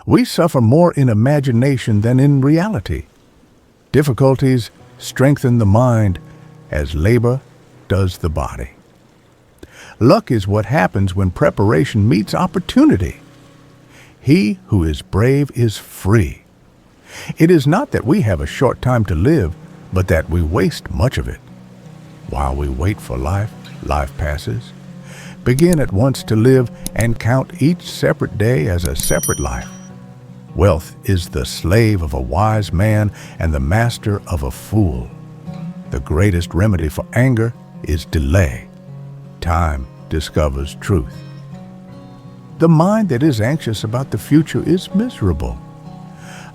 We suffer more in imagination than in reality. Difficulties strengthen the mind as labor does the body. Luck is what happens when preparation meets opportunity. He who is brave is free. It is not that we have a short time to live, but that we waste much of it. While we wait for life, life passes. Begin at once to live and count each separate day as a separate life. Wealth is the slave of a wise man and the master of a fool. The greatest remedy for anger is delay. Time discovers truth. The mind that is anxious about the future is miserable.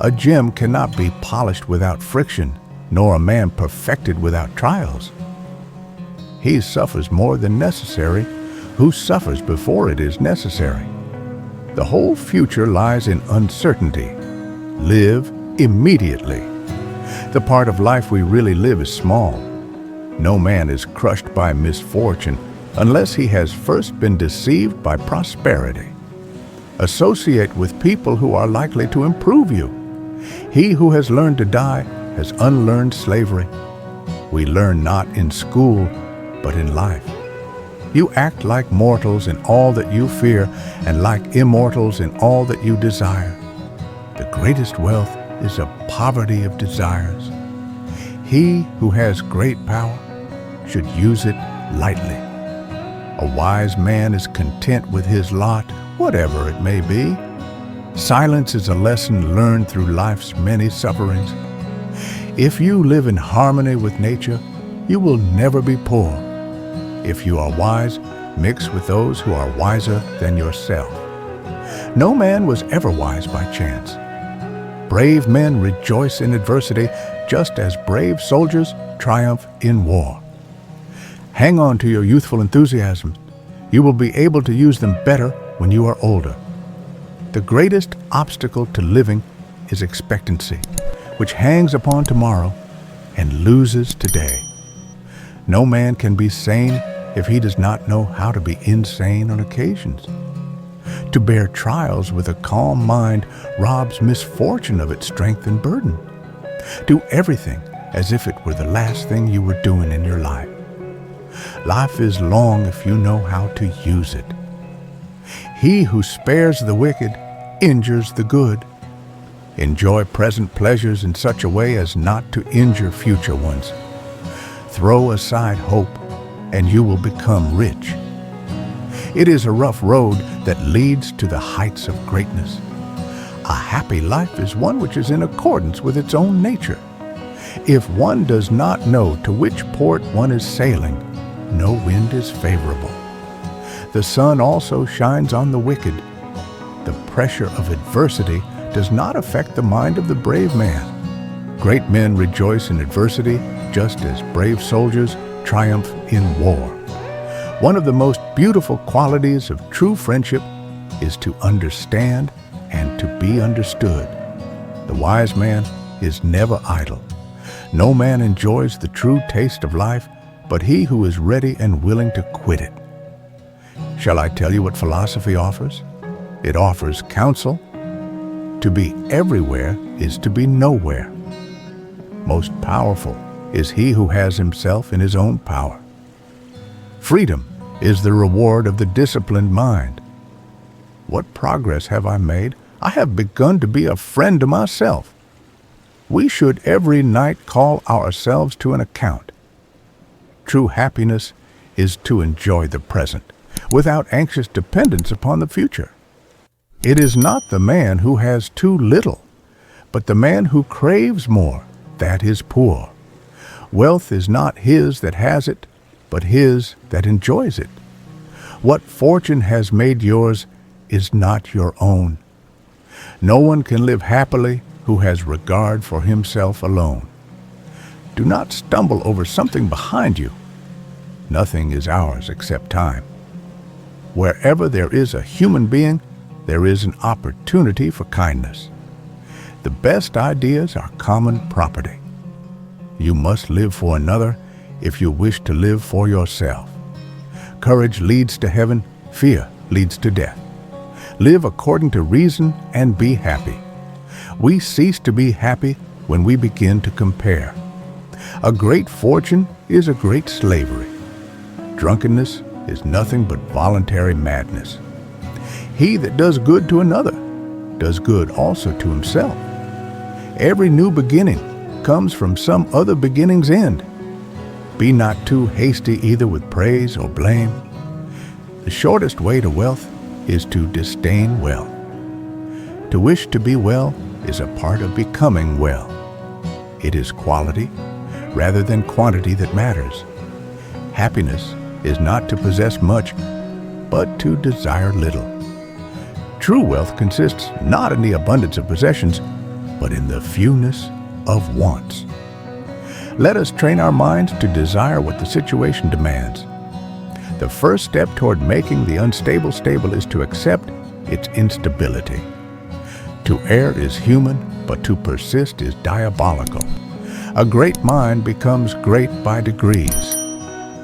A gem cannot be polished without friction, nor a man perfected without trials. He suffers more than necessary who suffers before it is necessary. The whole future lies in uncertainty. Live immediately. The part of life we really live is small. No man is crushed by misfortune unless he has first been deceived by prosperity. Associate with people who are likely to improve you. He who has learned to die has unlearned slavery. We learn not in school, but in life. You act like mortals in all that you fear, and like immortals in all that you desire. The greatest wealth is a poverty of desires. He who has great power should use it lightly. A wise man is content with his lot, whatever it may be. Silence is a lesson learned through life's many sufferings. If you live in harmony with nature, you will never be poor. If you are wise, mix with those who are wiser than yourself. No man was ever wise by chance. Brave men rejoice in adversity, just as brave soldiers triumph in war. Hang on to your youthful enthusiasms. You will be able to use them better when you are older. The greatest obstacle to living is expectancy, which hangs upon tomorrow and loses today. No man can be sane if he does not know how to be insane on occasions. To bear trials with a calm mind robs misfortune of its strength and burden. Do everything as if it were the last thing you were doing in your life. Life is long if you know how to use it. He who spares the wicked injures the good. Enjoy present pleasures in such a way as not to injure future ones. Throw aside hope, and you will become rich. It is a rough road that leads to the heights of greatness. A happy life is one which is in accordance with its own nature. If one does not know to which port one is sailing, no wind is favorable. The sun also shines on the wicked. The pressure of adversity does not affect the mind of the brave man. Great men rejoice in adversity, just as brave soldiers triumph in war. One of the most beautiful qualities of true friendship is to understand and to be understood. The wise man is never idle. No man enjoys the true taste of life, but he who is ready and willing to quit it. Shall I tell you what philosophy offers? It offers counsel. To be everywhere is to be nowhere. Most powerful is he who has himself in his own power. Freedom is the reward of the disciplined mind. What progress have I made? I have begun to be a friend to myself. We should every night call ourselves to an account. True happiness is to enjoy the present, without anxious dependence upon the future. It is not the man who has too little, but the man who craves more, that is poor. Wealth is not his that has it, but his that enjoys it. What fortune has made yours is not your own. No one can live happily who has regard for himself alone. Do not stumble over something behind you. Nothing is ours except time. Wherever there is a human being, there is an opportunity for kindness. The best ideas are common property. You must live for another if you wish to live for yourself. Courage leads to heaven, fear leads to death. Live according to reason and be happy. We cease to be happy when we begin to compare. A great fortune is a great slavery. Drunkenness is nothing but voluntary madness. He that does good to another does good also to himself. Every new beginning comes from some other beginning's end. Be not too hasty either with praise or blame. The shortest way to wealth is to disdain well. To wish to be well is a part of becoming well. It is quality rather than quantity that matters. Happiness is not to possess much, but to desire little. True wealth consists not in the abundance of possessions, but in the fewness of wants. Let us train our minds to desire what the situation demands. The first step toward making the unstable stable is to accept its instability. To err is human, but to persist is diabolical. A great mind becomes great by degrees.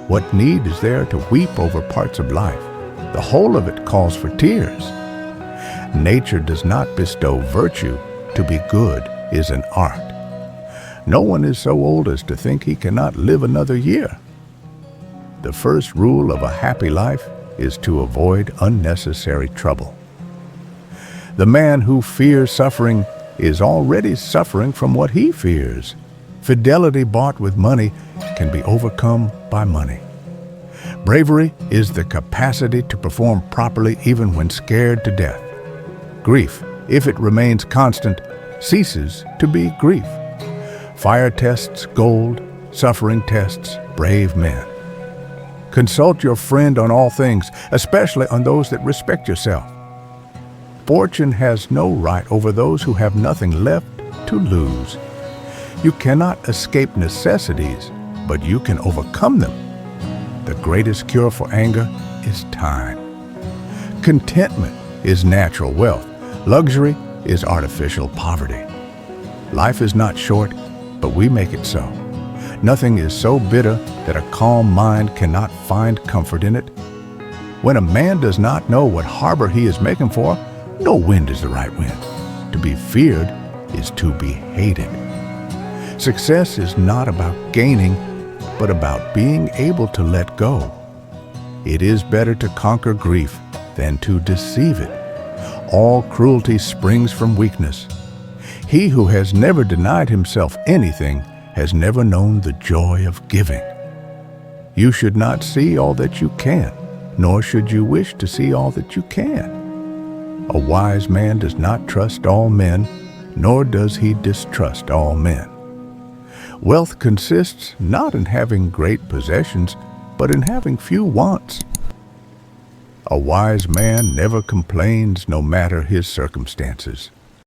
What need is there to weep over parts of life? The whole of it calls for tears. Nature does not bestow virtue. To be good is an art. No one is so old as to think he cannot live another year. The first rule of a happy life is to avoid unnecessary trouble. The man who fears suffering is already suffering from what he fears. Fidelity bought with money can be overcome by money. Bravery is the capacity to perform properly even when scared to death. Grief, if it remains constant, ceases to be grief. Fire tests gold, suffering tests brave men. Consult your friend on all things, especially on those that respect yourself. Fortune has no right over those who have nothing left to lose. You cannot escape necessities, but you can overcome them. The greatest cure for anger is time. Contentment is natural wealth. Luxury is artificial poverty. Life is not short, but we make it so. Nothing is so bitter that a calm mind cannot find comfort in it. When a man does not know what harbor he is making for, no wind is the right wind. To be feared is to be hated. Success is not about gaining, but about being able to let go. It is better to conquer grief than to deceive it. All cruelty springs from weakness. He who has never denied himself anything has never known the joy of giving. You should not see all that you can, nor should you wish to see all that you can. A wise man does not trust all men, nor does he distrust all men. Wealth consists not in having great possessions, but in having few wants. A wise man never complains no matter his circumstances.